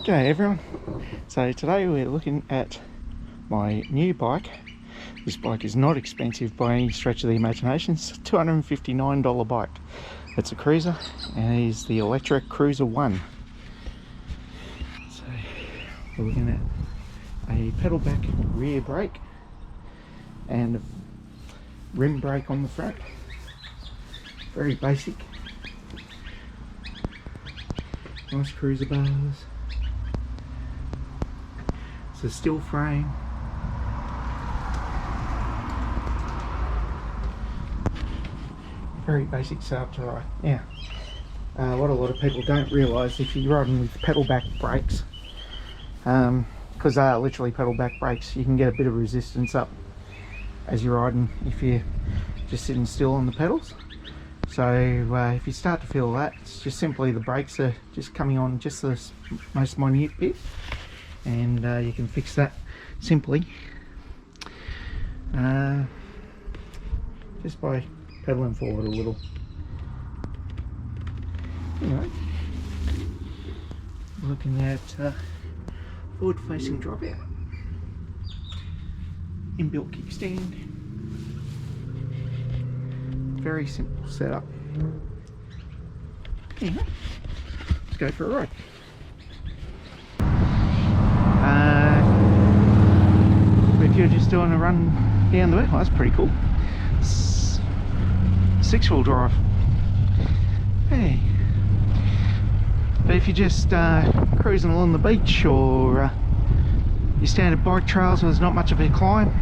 G'day everyone. So today we're looking at my new bike. This bike is not expensive by any stretch of the imagination. It's a $259 bike. It's a cruiser and it is the Electra Cruiser 1. So we're looking at a pedal back rear brake and a rim brake on the front. Very basic. Nice cruiser bars. It's a steel frame. Very basic setup to ride. Now, what a lot of people don't realise, if you're riding with pedal back brakes, because they are literally pedal back brakes, you can get a bit of resistance up as you're riding if you're just sitting still on the pedals. So if you start to feel that, it's just simply the brakes are just coming on just the most minute bit, and you can fix that simply just by pedaling forward a little. Anyway, looking at forward facing drop out, inbuilt kickstand. Very simple setup. Anyway, let's go for a ride. If you're just doing a run down the way, oh, that's pretty cool. 6-wheel drive. Hey. But if you're just cruising along the beach or your standard bike trails where there's not much of a climb,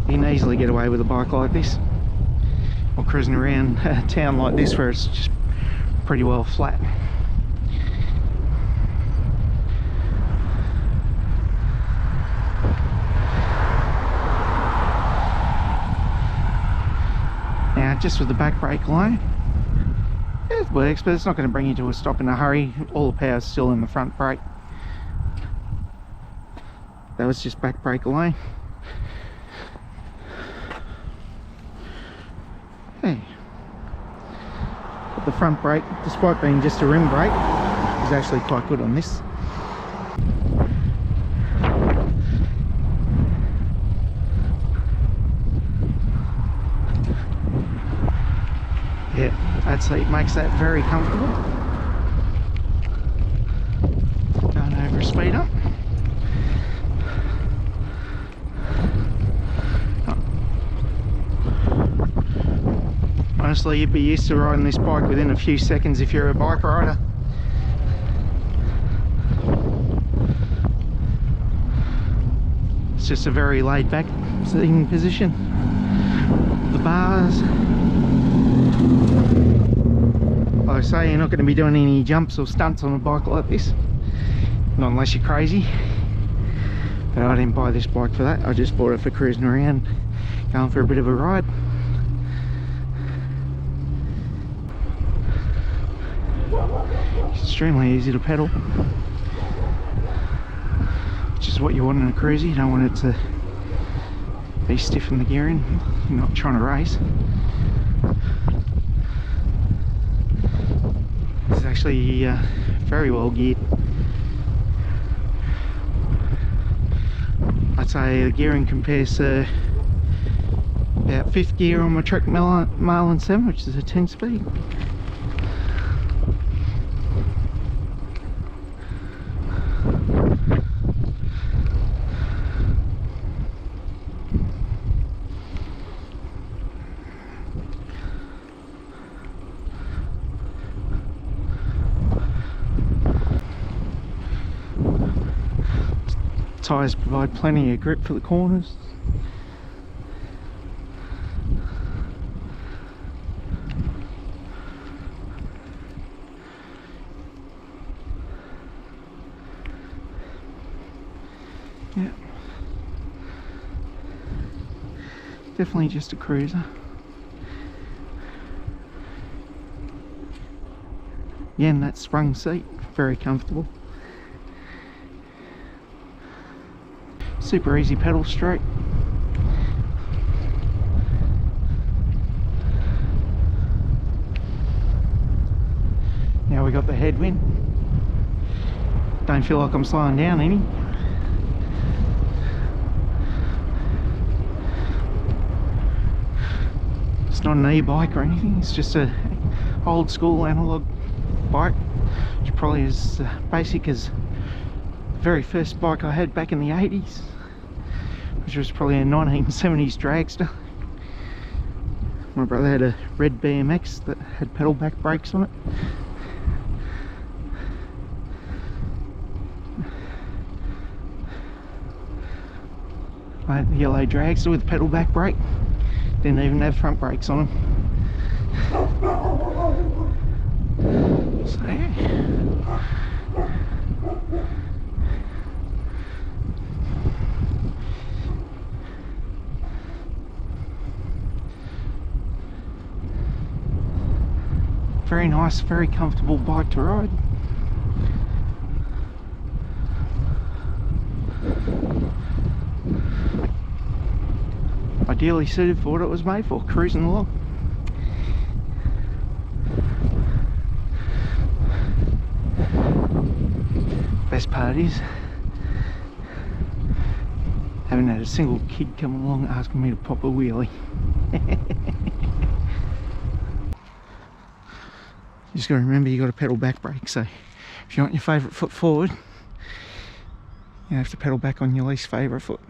you can easily get away with a bike like this. Or cruising around a town like this where it's just pretty well flat. Now, just with the back brake alone, it works, but it's not going to bring you to a stop in a hurry. All the power's still in the front brake. That was just back brake alone. Hey, but the front brake, despite being just a rim brake, is actually quite good on this. Yeah, that seat makes that very comfortable. Going over a speed up. Honestly, you'd be used to riding this bike within a few seconds if you're a bike rider. It's just a very laid back sitting position. The bars. Like I say, you're not going to be doing any jumps or stunts on a bike like this. Not unless you're crazy. But I didn't buy this bike for that. I just bought it for cruising around, going for a bit of a ride. Extremely easy to pedal, which is what you want in a cruiser. You don't want it to be stiff in the gearing. You're not trying to race. This is actually very well geared. I'd say the gearing compares to about 5th gear on my Trek Marlin 7, which is a 10-speed. Tyres provide plenty of grip for the corners. Yeah, definitely just a cruiser. Again, that sprung seat, very comfortable. Super easy pedal stroke. Now we got the headwind. don't feel like I'm slowing down any. It's not an e-bike or anything, it's just a old school analog bike, which probably is basic as the very first bike I had back in the 80s, which was probably a 1970s dragster. My brother had a red BMX that had pedal back brakes on it. I had the yellow dragster with pedal back brake. Didn't even have front brakes on them. So yeah. Very nice, very comfortable bike to ride. Ideally suited for what it was made for, cruising along. Best part is, haven't had a single kid come along asking me to pop a wheelie. You just got to remember you got to pedal back brake, so if you want your favourite foot forward, you have to pedal back on your least favourite foot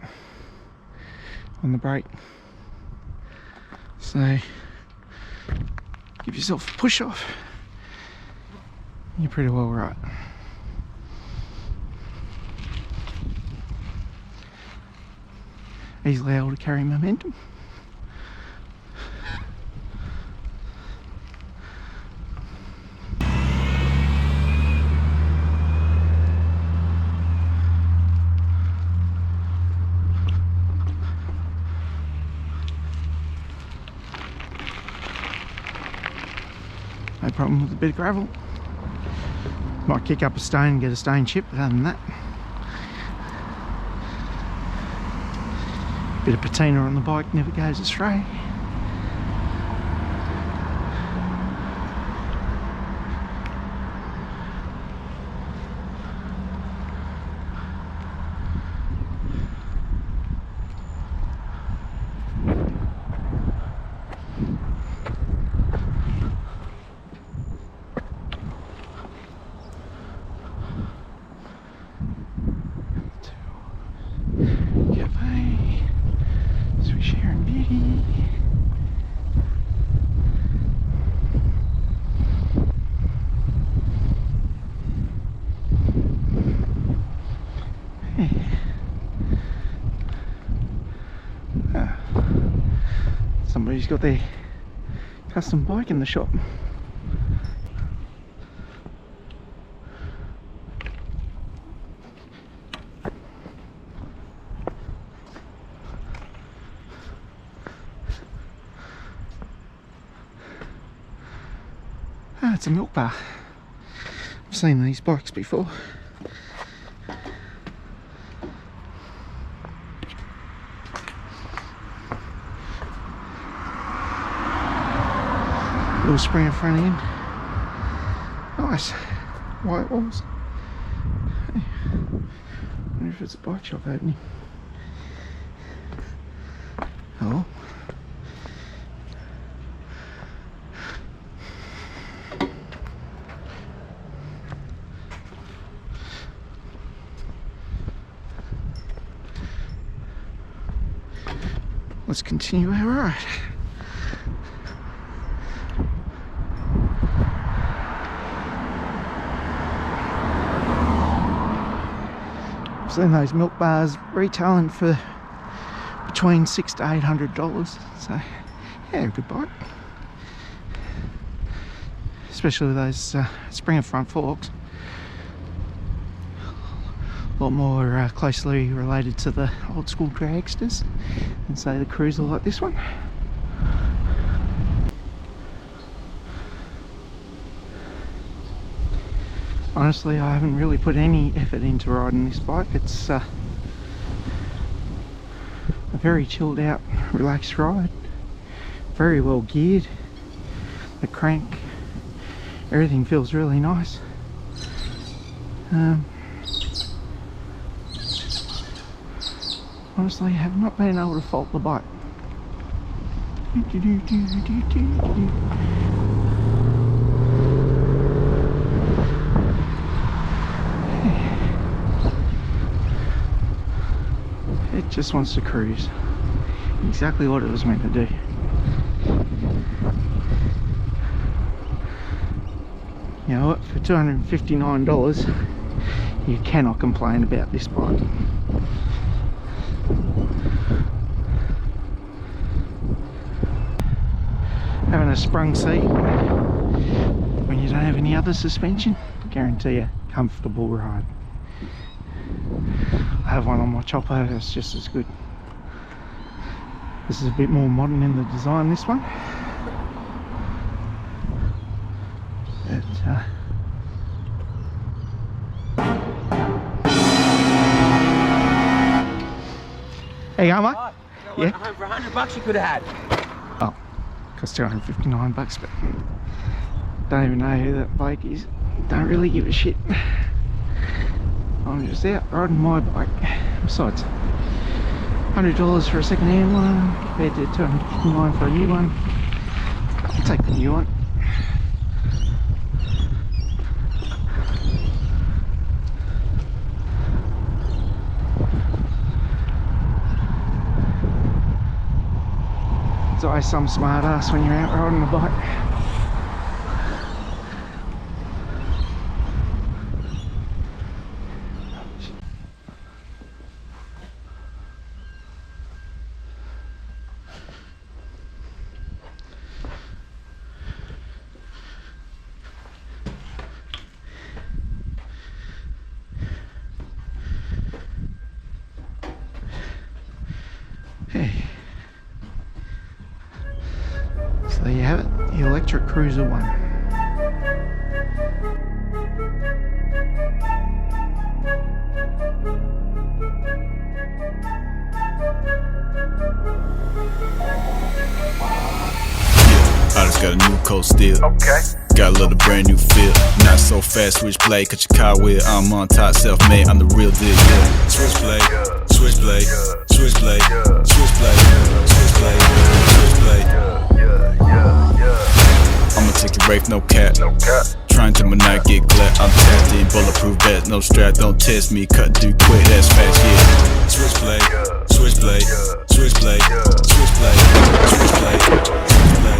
on the brake. So give yourself a push off, you're pretty well right. Easily able to carry momentum. No problem with a bit of gravel. Might kick up a stone and get a stone chip, but other than that, bit of patina on the bike never goes astray. Somebody's got their custom bike in the shop. Ah, it's a milk bar. I've seen these bikes before. Little Springer front end. Nice. White walls. Hey. Wonder if it's a bike shop opening. Oh. Let's continue our ride. I've seen those milk bars retailing for between $600 to $800, so yeah, a good bike. Especially with those Springer front forks. A lot more closely related to the old school dragsters than say the cruiser like this one. Honestly, I haven't really put any effort into riding this bike. It's a very chilled out, relaxed ride. Very well geared. The crank, everything feels really nice. honestly, I have not been able to fault the bike. It just wants to cruise. Exactly what it was meant to do. You know what, for $259, you cannot complain about this bike. Having a sprung seat when you don't have any other suspension, guarantee a comfortable ride. I have one on my chopper, it's just as good. This is a bit more modern in the design, this one. But, there you go, mate. Yeah. For $100 you could have had. Oh, cost $259, but don't even know who that bike is. Don't really give a shit. I'm just out riding my bike. Besides, $100 for a second-hand one compared to $259 for a new one. I'll take the new one. There's always some smart ass when you're out riding a bike. Hey. So there you have it, the Electric Cruiser 1. I just got a new coat still. Okay. Got a little brand new feel. Not so fast, switchblade, cut your car wheel. I'm on top, self-made, I'm the real deal, yeah. Switchblade, switchblade, switchblade, switchblade, switchblade, switchblade. I'ma take your rape, no cap. Trying to not get clapped. I'm tapped in, bulletproof vest, no strap. Don't test me, cut through quick, that's fast, yeah. Switchblade, switchblade, switchblade, switchblade, switchblade, switchblade.